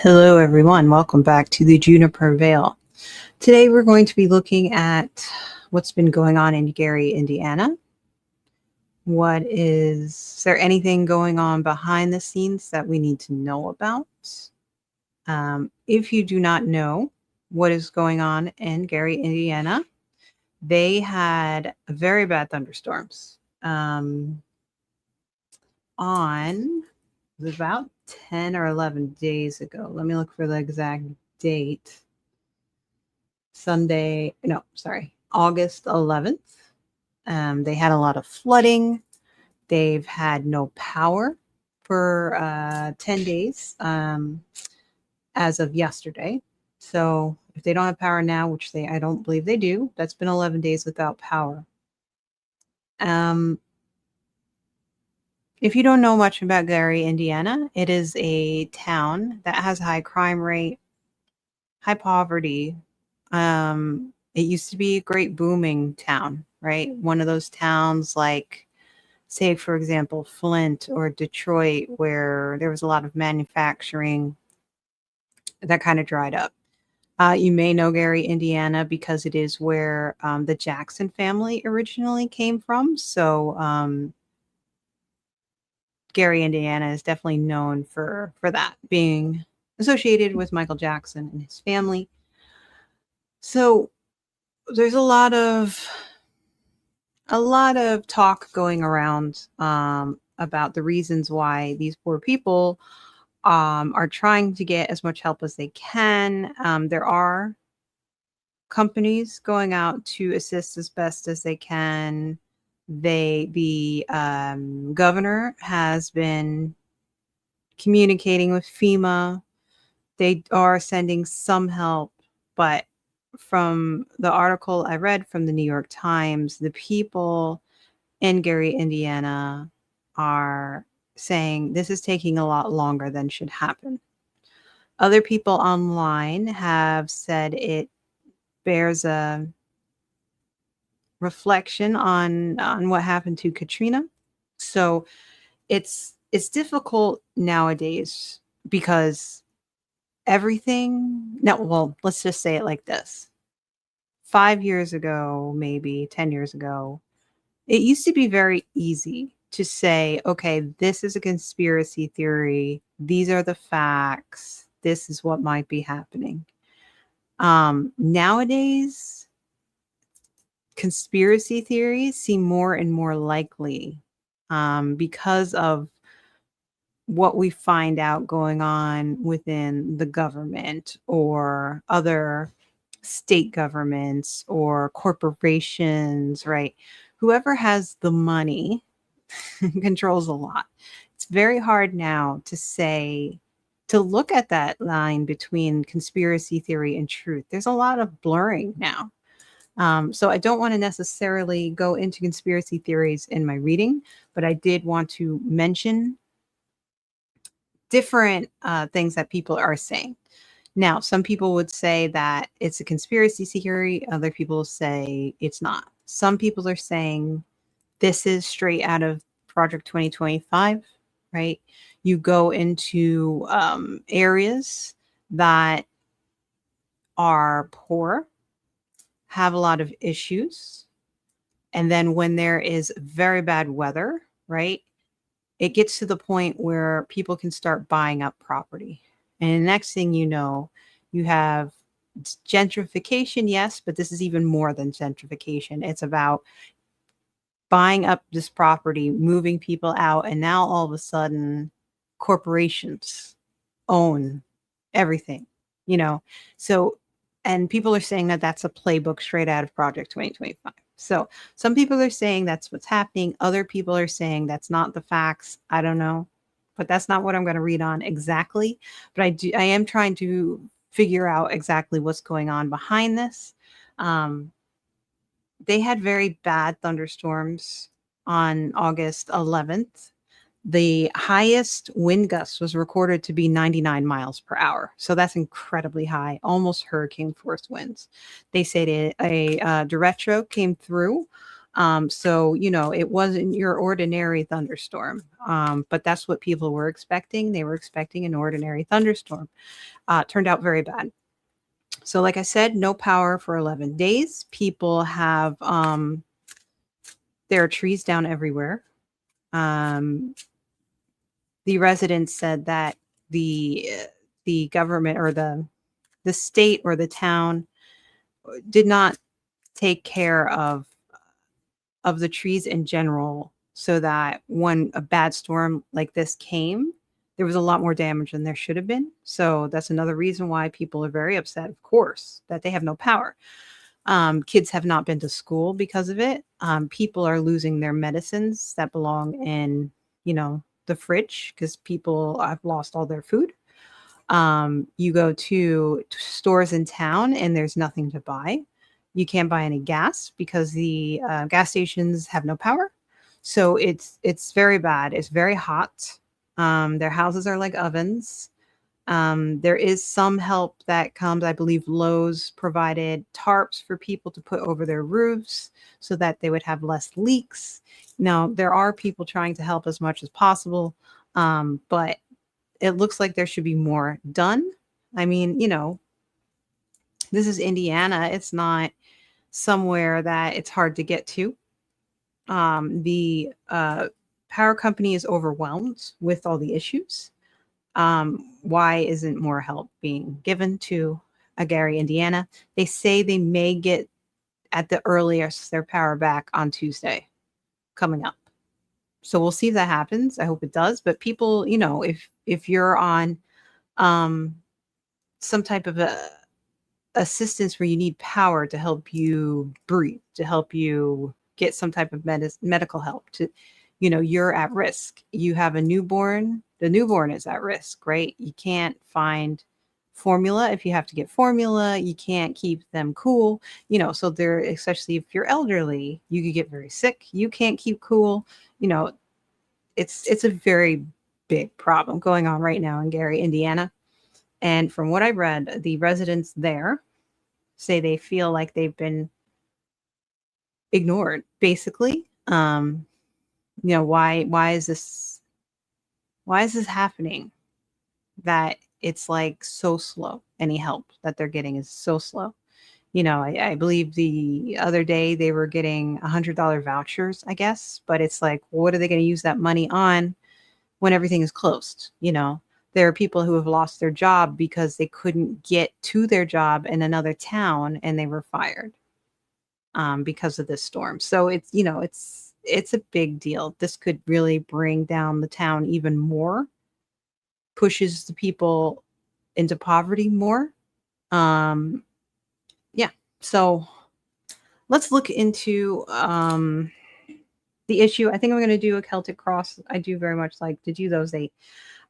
Hello, everyone. Welcome back to the Juniper Vale. Today, we're going to be looking at what's been going on in Gary, Indiana. Is there anything going on behind the scenes that we need to know about? If you do not know what is going on in Gary, Indiana, they had very bad thunderstorms on about 10 or 11 days ago. Let me look for the exact date. August 11th. They had a lot of flooding. They've had no power for 10 days as of yesterday. So if they don't have power now, which I don't believe they do, that's been 11 days without power. If you don't know much about Gary, Indiana, it is a town that has a high crime rate, high poverty. It used to be a great booming town, right? One of those towns like, say, for example, Flint or Detroit, where there was a lot of manufacturing that kind of dried up. You may know Gary, Indiana, because it is where the Jackson family originally came from. So Gary, Indiana is definitely known for that, being associated with Michael Jackson and his family. So there's a lot of talk going around about the reasons why these poor people are trying to get as much help as they can. There are companies going out to assist as best as they can. The governor has been communicating with FEMA. They are sending some help, but from the article I read from the New York Times, the people in Gary, Indiana are saying this is taking a lot longer than should happen. Other people online have said it bears a reflection on what happened to Katrina. So it's difficult nowadays because let's just say it like this. 5 years ago, maybe 10 years ago, it used to be very easy to say, okay, this is a conspiracy theory. These are the facts. This is what might be happening. Nowadays, conspiracy theories seem more and more likely because of what we find out going on within the government or other state governments or corporations, right? Whoever has the money controls a lot. It's very hard now to look at that line between conspiracy theory and truth. There's a lot of blurring now. So I don't want to necessarily go into conspiracy theories in my reading, but I did want to mention different things that people are saying. Now, some people would say that it's a conspiracy theory. Other people say it's not. Some people are saying this is straight out of Project 2025, right? You go into areas that are poor, have a lot of issues. And then when there is very bad weather, right, it gets to the point where people can start buying up property. And the next thing you know, you have gentrification, yes, but this is even more than gentrification. It's about buying up this property, moving people out, and now all of a sudden corporations own everything, you know. So, and people are saying that that's a playbook straight out of Project 2025. So some people are saying that's what's happening. Other people are saying that's not the facts. I don't know, but that's not what I'm going to read on exactly. But I am trying to figure out exactly what's going on behind this. They had very bad thunderstorms on August 11th. The highest wind gust was recorded to be 99 miles per hour. So that's incredibly high, almost hurricane force winds. They said a derecho came through So, it wasn't your ordinary thunderstorm. But that's what people were expecting. They were expecting an ordinary thunderstorm. Turned out very bad. So, like I said, no power for 11 days. People have, there are trees down everywhere. Um, the residents said that the government or the state or the town did not take care of the trees in general, so that when a bad storm like this came, there was a lot more damage than there should have been. So that's another reason why people are very upset, of course, that they have no power. Kids have not been to school because of it. People are losing their medicines that belong in, the fridge, because people have lost all their food. You go to stores in town and there's nothing to buy. You can't buy any gas because the gas stations have no power. So it's very bad. It's very hot. Their houses are like ovens. There is some help that comes. I believe Lowe's provided tarps for people to put over their roofs so that they would have less leaks. Now, there are people trying to help as much as possible, but it looks like there should be more done. I mean, this is Indiana. It's not somewhere that it's hard to get to. The power company is overwhelmed with all the issues. Why isn't more help being given to Gary, Indiana? They say they may get at the earliest their power back on Tuesday coming up. So we'll see if that happens. I hope it does. But people, if you're on some type of a assistance where you need power to help you breathe, to help you get some type of medical help, to, you're at risk. You have a newborn, the newborn is at risk, right? You can't find formula. If you have to get formula, you can't keep them cool, so they're, especially if you're elderly, you could get very sick. You can't keep cool. It's a very big problem going on right now in Gary, Indiana. And from what I read, the residents there say they feel like they've been ignored, basically. Why is this happening? That it's like so slow. Any help that they're getting is so slow. I believe the other day they were getting $100 vouchers, I guess, but it's like, what are they going to use that money on when everything is closed? There are people who have lost their job because they couldn't get to their job in another town and they were fired because of this storm. So it's a big deal. This could really bring down the town even more, pushes the people into poverty more. Yeah. So let's look into the issue. I think I'm going to do a Celtic cross. I do very much like to do those.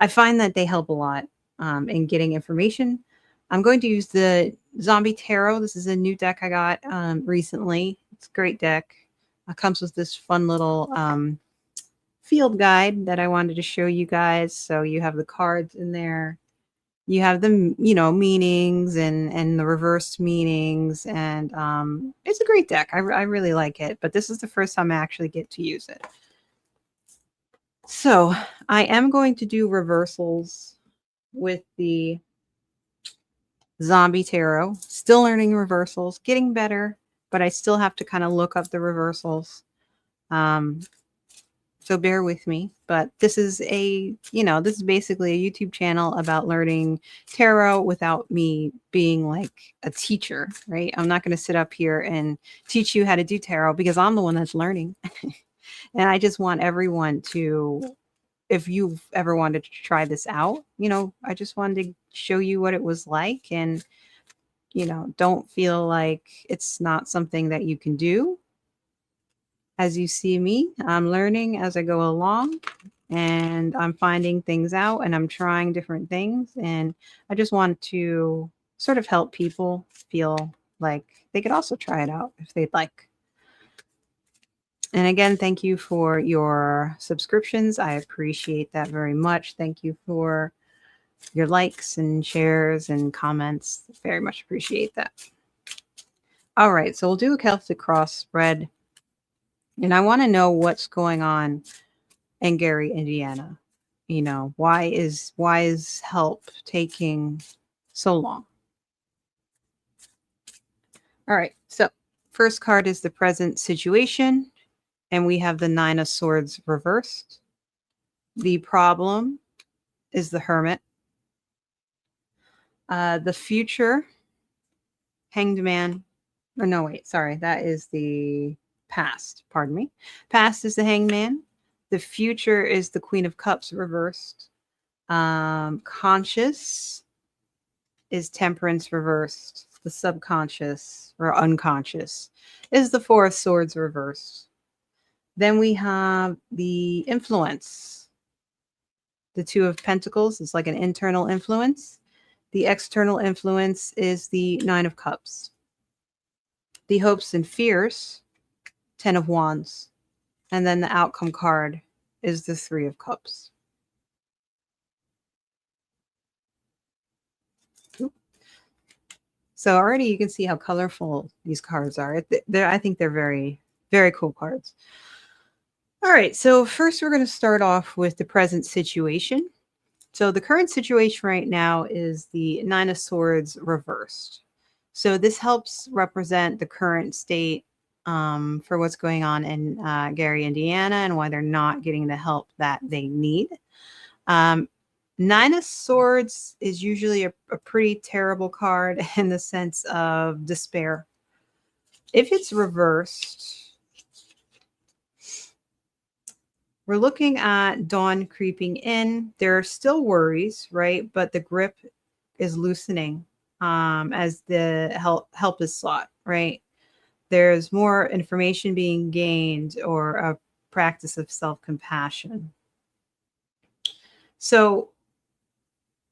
I find that they help a lot in getting information. I'm going to use the Zombie Tarot. This is a new deck I got recently. It's a great deck. It comes with this fun little field guide that I wanted to show you guys. So you have the cards in there. You have the meanings and the reversed meanings, and it's a great deck. I really like it, but this is the first time I actually get to use it. So I am going to do reversals with the Zombie Tarot. Still learning reversals, getting better, but I still have to kind of look up the reversals. So bear with me. But this is this is basically a YouTube channel about learning tarot without me being like a teacher, right? I'm not going to sit up here and teach you how to do tarot because I'm the one that's learning. And I just want everyone to, if you've ever wanted to try this out, I just wanted to show you what it was like, and, don't feel like it's not something that you can do. As you see me, I'm learning as I go along, and I'm finding things out, and I'm trying different things. And I just want to sort of help people feel like they could also try it out if they'd like. And again, thank you for your subscriptions. I appreciate that very much. Thank you for your likes and shares and comments. Very much appreciate that. All right, so we'll do a Celtic cross spread. And I want to know what's going on in Gary, Indiana. You know, why is help taking so long? All right. So, first card is the present situation, and we have the 9 of swords reversed. The problem is the hermit. The future, hanged man. Or no, wait, sorry. That is the past. Pardon me. Past is the hanged man. The future is the queen of cups reversed. Conscious is temperance reversed. The subconscious or unconscious is the four of swords reversed. Then we have the influence. The two of pentacles is like an internal influence. The external influence is the 9 of cups. The hopes and fears, 10 of wands. And then the outcome card is the 3 of cups. So already you can see how colorful these cards are. I think they're very, very cool cards. All right, so first we're going to start off with the present situation. So the current situation right now is the 9 of swords reversed. So this helps represent the current state for what's going on in Gary, Indiana, and why they're not getting the help that they need. 9 of swords is usually a pretty terrible card in the sense of despair. If it's reversed, we're looking at dawn creeping in. There are still worries, right? But the grip is loosening as the help is sought, right? There's more information being gained or a practice of self-compassion. So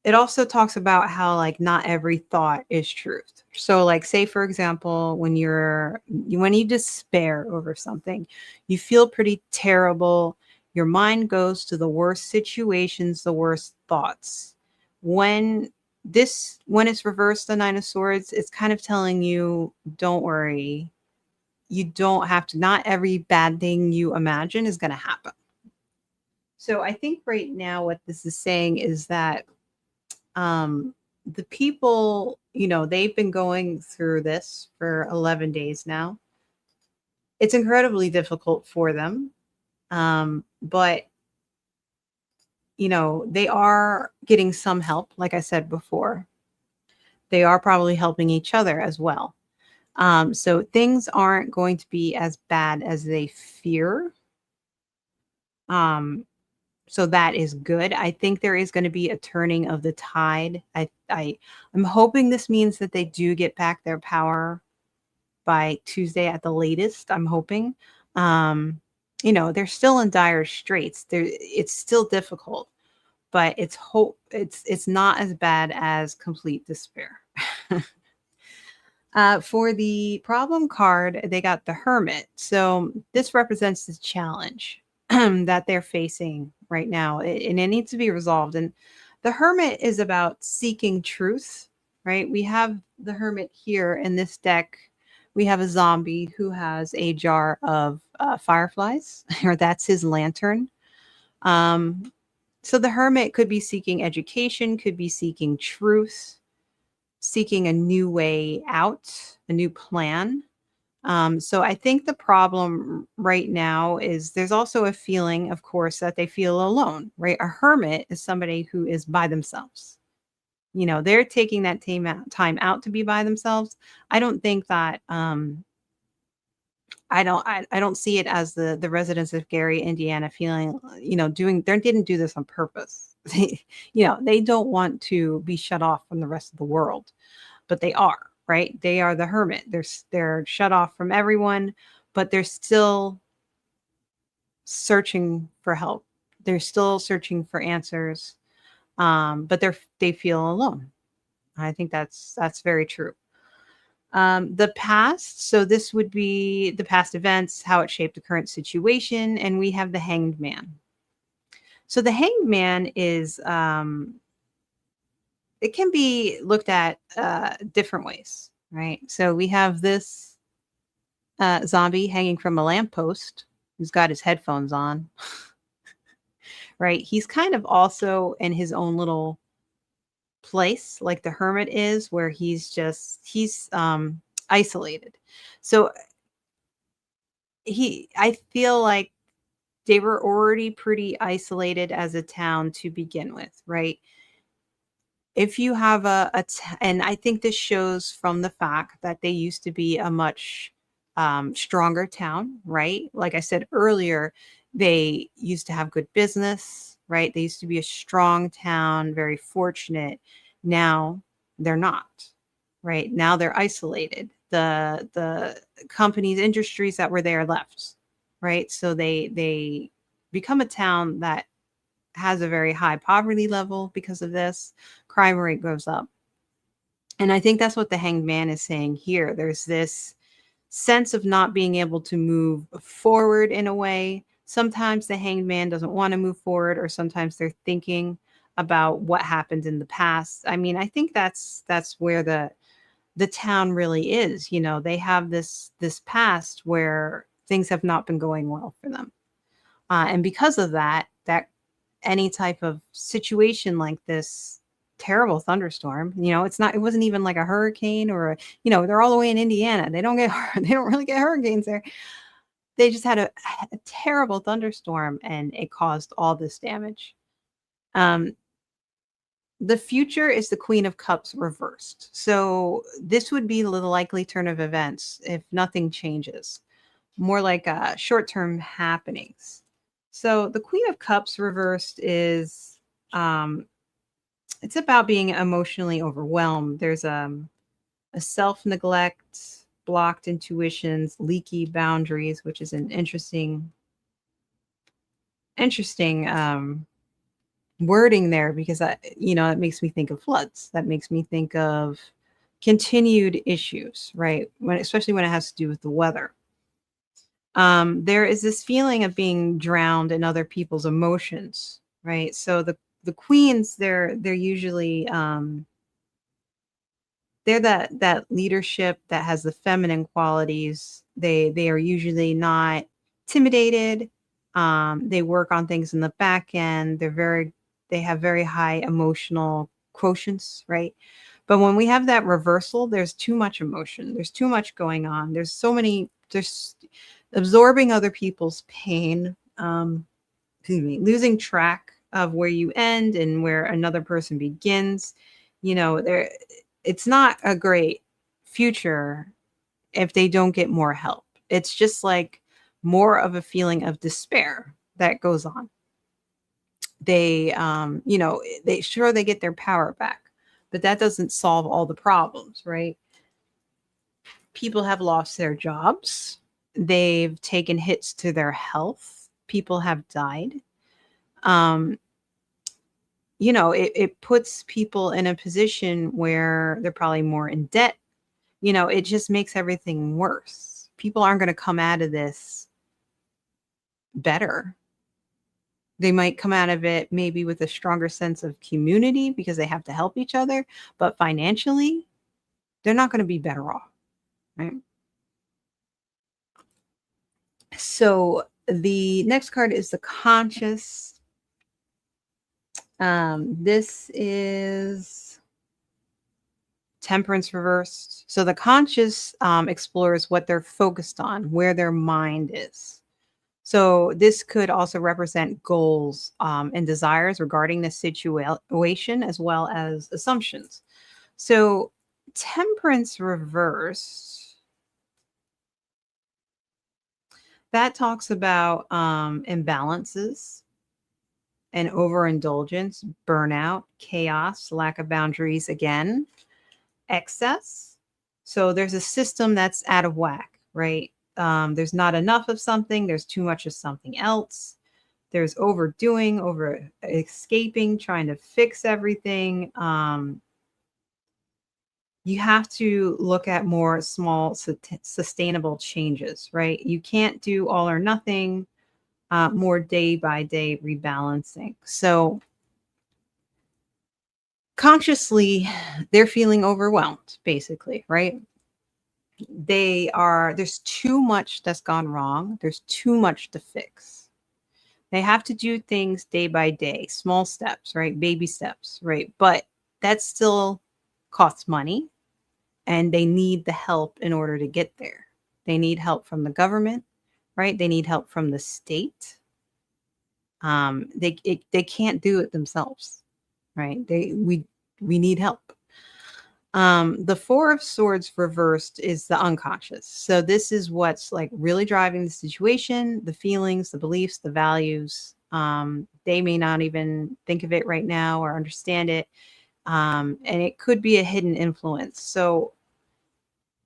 it also talks about how like not every thought is truth. So like say for example, when you despair over something, you feel pretty terrible. Your mind goes to the worst situations, the worst thoughts. When it's reversed, the 9 of swords, it's kind of telling you, don't worry. You don't have to, not every bad thing you imagine is going to happen. So I think right now what this is saying is that the people, they've been going through this for 11 days now. It's incredibly difficult for them. But they are getting some help. Like I said before, they are probably helping each other as well. So things aren't going to be as bad as they fear. So that is good. I think there is going to be a turning of the tide. I'm hoping this means that they do get back their power by Tuesday at the latest. I'm hoping. They're still in dire straits. It's still difficult, but it's not as bad as complete despair. For the problem card, they got the Hermit. So this represents the challenge that they're facing right now, and it needs to be resolved. And the Hermit is about seeking truth, right? We have the Hermit here in this deck. We have a zombie who has a jar of fireflies, or that's his lantern. So the Hermit could be seeking education, could be seeking truth, seeking a new way out, a new plan. So I think the problem right now is there's also a feeling, of course, that they feel alone, right? A hermit is somebody who is by themselves. They're taking that time out to be by themselves. I don't think that I don't see it as the residents of Gary, Indiana feeling, they didn't do this on purpose. They don't want to be shut off from the rest of the world, but they are, right? They are the hermit. They're shut off from everyone, but they're still searching for help. They're still searching for answers. But they feel alone. I think that's very true. The past, so this would be the past events, how it shaped the current situation, and we have the hanged man. So the hanged man is it can be looked at different ways, right? So we have this zombie hanging from a lamppost. who's got his headphones on, right? He's kind of also in his own little place, like the hermit is, where he's isolated. So I feel like they were already pretty isolated as a town to begin with, right? If you have and I think this shows from the fact that they used to be a much stronger town, right? Like I said earlier, they used to have good business, right? They used to be a strong town, very fortunate. Now they're not, right? Now they're isolated. The companies, industries that were there left, right? So they become a town that has a very high poverty level because of this. Crime rate goes up. And I think that's what the hanged man is saying here. There's this sense of not being able to move forward in a way. Sometimes the hanged man doesn't want to move forward, or sometimes they're thinking about what happened in the past. I mean, I think that's where the town really is. You know, they have this past where things have not been going well for them. And because of that, any type of situation like this terrible thunderstorm, it wasn't even like a hurricane or they're all the way in Indiana. They don't they don't really get hurricanes there. They just had a terrible thunderstorm and it caused all this damage. Um, the future is the Queen of Cups reversed. So this would be the likely turn of events if nothing changes. More like short-term happenings. So the Queen of Cups reversed is it's about being emotionally overwhelmed. There's a self-neglect, blocked intuitions, leaky boundaries, which is an interesting wording there, because it makes me think of floods. That makes me think of continued issues, right? Especially when it has to do with the weather. There is this feeling of being drowned in other people's emotions, right? So the queens, they're usually they're that leadership that has the feminine qualities. They are usually not intimidated. They work on things in the back end. They have very high emotional quotients, right? But when we have that reversal, there's too much emotion. There's too much going on. There's absorbing other people's pain. Excuse me, losing track of where you end and where another person begins. It's not a great future if they don't get more help. It's just like more of a feeling of despair that goes on. They get their power back, but that doesn't solve all the problems, right? People have lost their jobs. They've taken hits to their health. People have died. Um, it puts people in a position where they're probably more in debt. It just makes everything worse. People aren't going to come out of this better. They might come out of it maybe with a stronger sense of community because they have to help each other, but financially, they're not going to be better off, right? So the next card is the conscious. This is temperance reversed. So the conscious explores what they're focused on, where their mind is. So this could also represent goals and desires regarding the situation, as well as assumptions. So temperance reverse, that talks about imbalances and overindulgence, burnout, chaos, lack of boundaries again, excess. So there's a system that's out of whack, right? There's not enough of something, there's too much of something else. There's overdoing, over escaping, trying to fix everything. You have to look at more small, sustainable changes, right? You can't do all or nothing, more day by day rebalancing. So consciously, they're feeling overwhelmed, basically, right? there's too much that's gone wrong. There's too much to fix. They have to do things day by day, small steps, right? Baby steps, right? But that still costs money, and they need the help in order to get there. They need help from the government, right? They need help from the state. They can't do it themselves, right? We need help. The Four of Swords reversed is the unconscious. So this is what's like really driving the situation, the feelings, the beliefs, the values. They may not even think of it right now or understand it. And it could be a hidden influence. So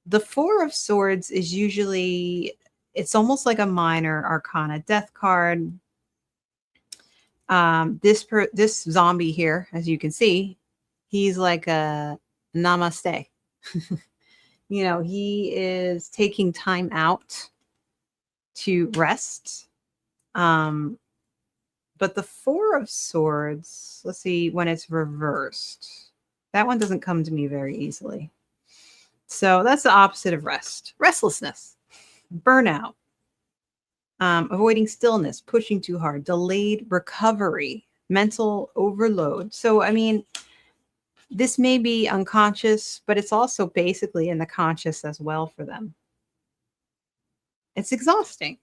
the Four of Swords is usually, it's almost like a minor arcana death card. This zombie here, as you can see, he's like a namaste. He is taking time out to rest. But the Four of Swords, let's see when it's reversed. That one doesn't come to me very easily. So that's the opposite of rest. Restlessness, burnout, avoiding stillness, pushing too hard, delayed recovery, mental overload. So, I mean, this may be unconscious, but it's also basically in the conscious as well for them. It's exhausting.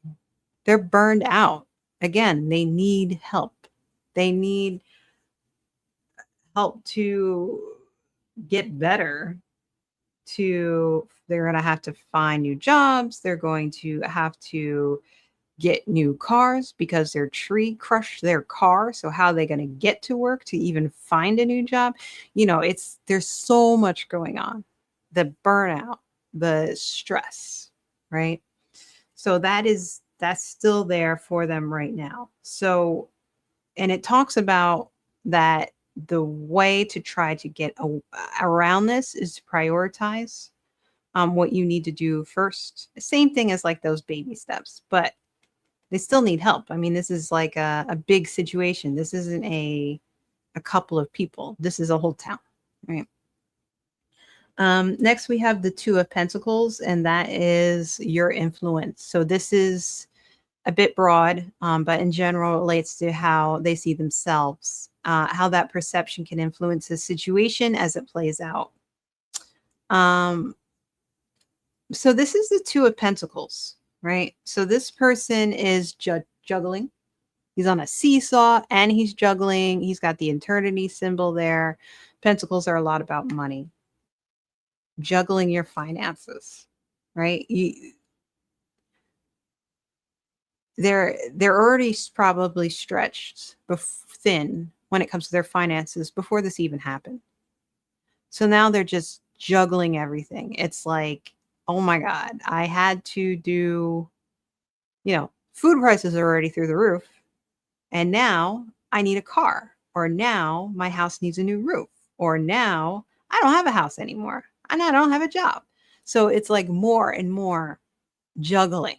They're burned out. Again, they need help. They need help to get better. They're going to have to find new jobs. They're going to have to get new cars because their tree crushed their car. So how are they going to get to work to even find a new job? There's so much going on. The burnout, the stress, right? So that's still there for them right now. So, and it talks about that the way to try to get around this is to prioritize what you need to do first. Same thing as like those baby steps, but they still need help. I mean, this is like a big situation. This isn't a couple of people. This is a whole town, right? Next, we have the Two of Pentacles, and that is your influence. So this is a bit broad, but in general relates to how they see themselves, how that perception can influence the situation as it plays out. So this is the Two of Pentacles, right? So this person is juggling. He's on a seesaw and he's juggling. He's got the eternity symbol there. Pentacles are a lot about money. Juggling your finances, right? They're already probably stretched thin when it comes to their finances before this even happened. So now they're just juggling everything. It's like, oh my God, I had to do, food prices are already through the roof. And now I need a car, or now my house needs a new roof, or now I don't have a house anymore and I don't have a job. So it's like more and more juggling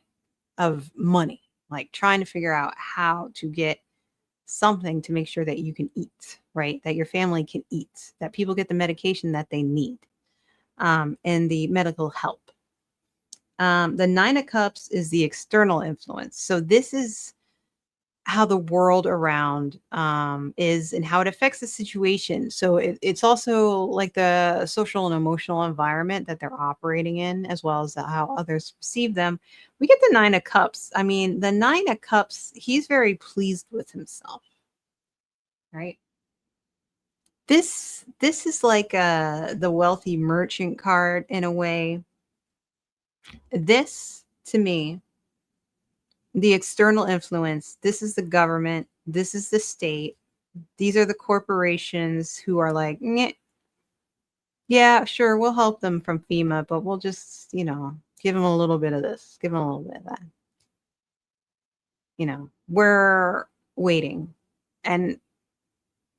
of money, like trying to figure out how to get something to make sure that you can eat, right? That your family can eat, that people get the medication that they need, and the medical help. The Nine of Cups is the external influence. So this is how the world around is and how it affects the situation. So it's also like the social and emotional environment that they're operating in, as well as how others perceive them. We get the Nine of Cups. I mean, the Nine of Cups, he's very pleased with himself, right? This is like the wealthy merchant card in a way. This, to me, the external influence, this is the government, this is the state, these are the corporations who are like, yeah, sure, we'll help them from FEMA, but we'll just, give them a little bit of this, give them a little bit of that. We're waiting. And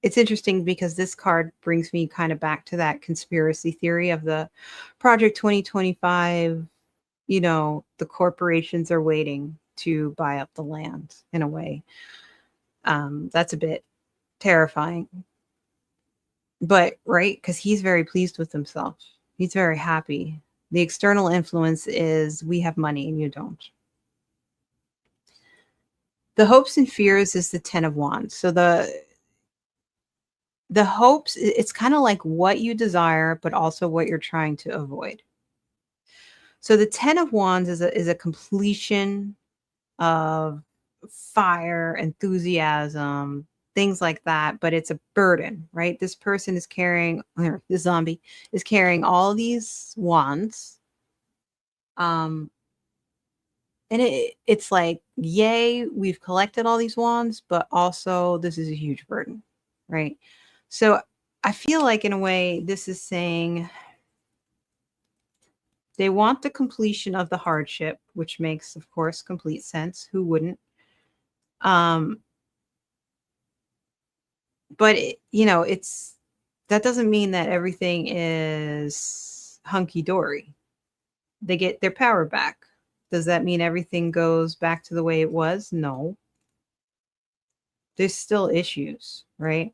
it's interesting because this card brings me kind of back to that conspiracy theory of the Project 2025. The corporations are waiting to buy up the land in a way. That's a bit terrifying. But, right, because he's very pleased with himself. He's very happy. The external influence is we have money and you don't. The hopes and fears is the 10 of wands. So the hopes, it's kind of like what you desire, but also what you're trying to avoid. So the 10 of wands is a completion of fire, enthusiasm, things like that, but it's a burden, right? This person is carrying, or this zombie is carrying all these wands. And it's like, yay, we've collected all these wands, but also this is a huge burden, right? So I feel like in a way, this is saying they want the completion of the hardship, which makes, of course, complete sense. Who wouldn't? Um, but it's that doesn't mean that everything is hunky dory. They get their power back. Does that mean everything goes back to the way it was? No. There's still issues, right?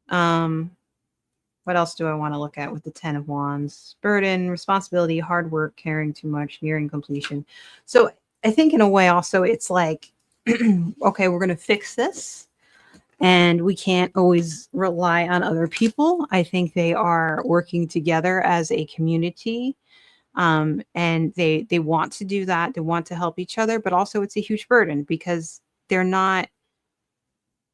Um, what else do I want to look at with the 10 of wands? Burden, responsibility, hard work, caring too much, nearing completion. So I think in a way also it's like, okay, we're going to fix this. And we can't always rely on other people. I think they are working together as a community. And they want to do that. They want to help each other, but also it's a huge burden because they're not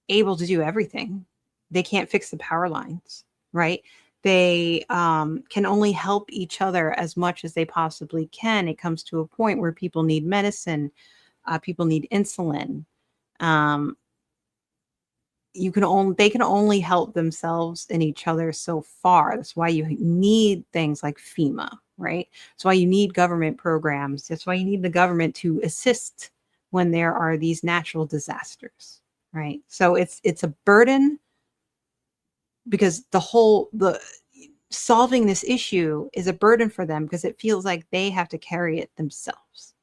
able to do everything. They can't fix the power lines, right? They can only help each other as much as they possibly can. It comes to a point where people need medicine, people need insulin. Um, they can only help themselves and each other so far. That's why you need things like FEMA, right? That's why you need government programs. That's why you need the government to assist when there are these natural disasters, right? So it's a burden because the solving this issue is a burden for them because it feels like they have to carry it themselves.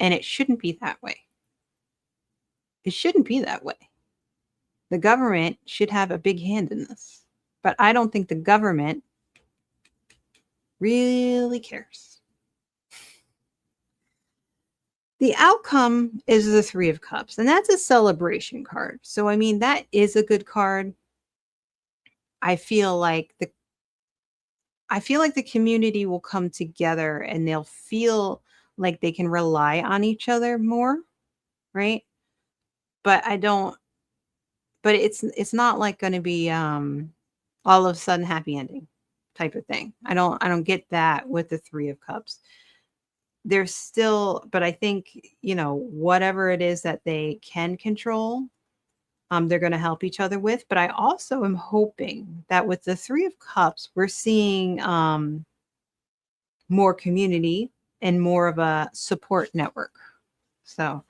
And it shouldn't be that way. It shouldn't be that way. The government should have a big hand in this. But I don't think the government really cares. The outcome is the Three of Cups, and that's a celebration card. So, I mean, that is a good card. I feel like the community will come together and they'll feel like they can rely on each other more, right? But I don't but it's not like going to be all of a sudden happy ending type of thing. I don't get that with the 3 of cups. There's still, but I think, whatever it is that they can control, they're going to help each other with. But I also am hoping that with the 3 of cups, we're seeing more community and more of a support network. So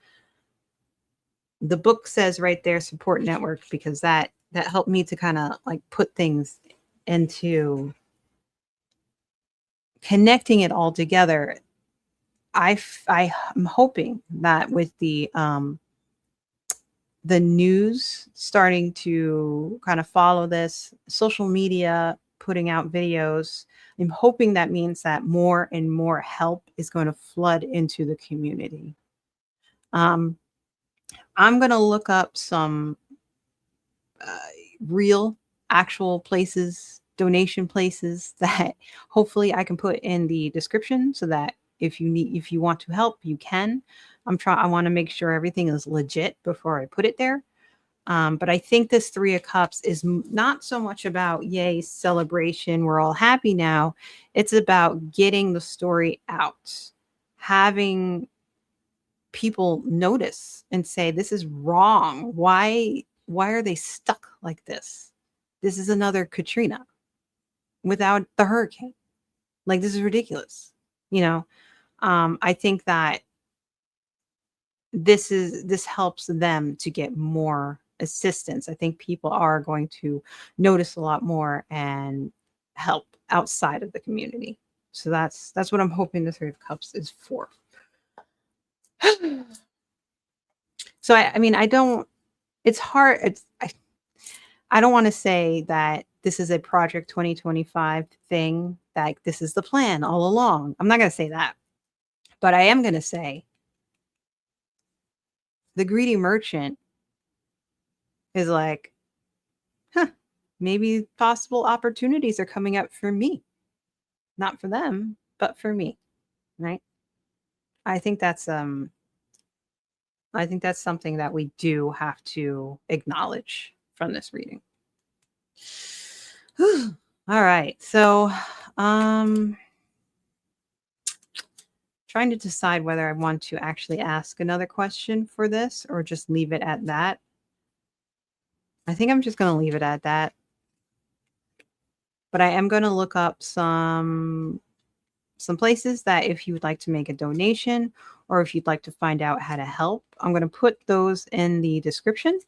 the book says right there, support network, because that helped me to kind of like put things into connecting it all together. I'm hoping that with the news starting to kind of follow this, social media putting out videos, I'm hoping that means that more and more help is going to flood into the community. Um, I'm going to look up some uh, real, actual places, donation places that hopefully I can put in the description so that if you want to help, you can. I want to make sure everything is legit before I put it there. But I think this 3 of Cups is not so much about, yay, celebration, we're all happy now. It's about getting the story out, having people notice and say, this is wrong. Why are they stuck like this? This is another Katrina without the hurricane. Like, this is ridiculous. I think that this helps them to get more assistance. I think people are going to notice a lot more and help outside of the community. So that's what I'm hoping the 3 of Cups is for. So I mean, I don't. It's hard. I don't want to say that this is a Project 2025 thing that this is the plan all along. I'm not going to say that, but I am going to say the greedy merchant is like, huh, maybe possible opportunities are coming up for me, not for them, but for me, right? I think that's something that we do have to acknowledge from this reading. All right. So, trying to decide whether I want to actually ask another question for this or just leave it at that. I think I'm just going to leave it at that. But I am going to look up some places that if you would like to make a donation or if you'd like to find out how to help, I'm going to put those in the description.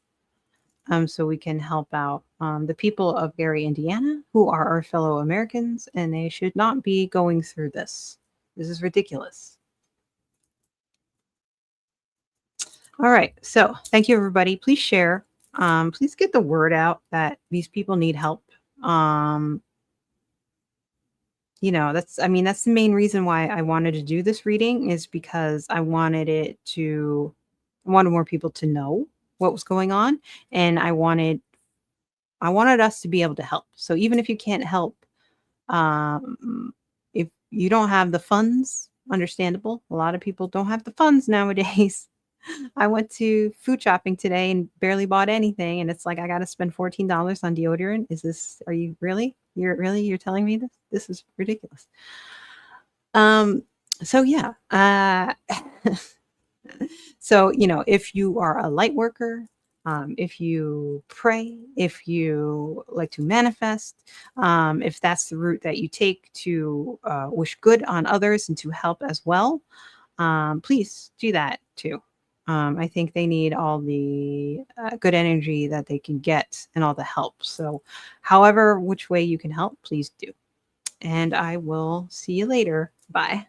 So we can help out the people of Gary, Indiana, who are our fellow Americans, and they should not be going through this. This is ridiculous. All right. So thank you, everybody. Please share. Please get the word out that these people need help. That's the main reason why I wanted to do this reading, is because I wanted more people to know what was going on, and I wanted us to be able to help. So even if you can't help, if you don't have the funds, understandable. A lot of people don't have the funds nowadays. I went to food shopping today and barely bought anything, and it's like I got to spend $14 on deodorant. Are you really? You're telling me this? This is ridiculous. So yeah. So, if you are a light worker, if you pray, if you like to manifest, if that's the route that you take to wish good on others and to help as well, please do that too. I think they need all the good energy that they can get and all the help. So which way you can help, please do. And I will see you later. Bye.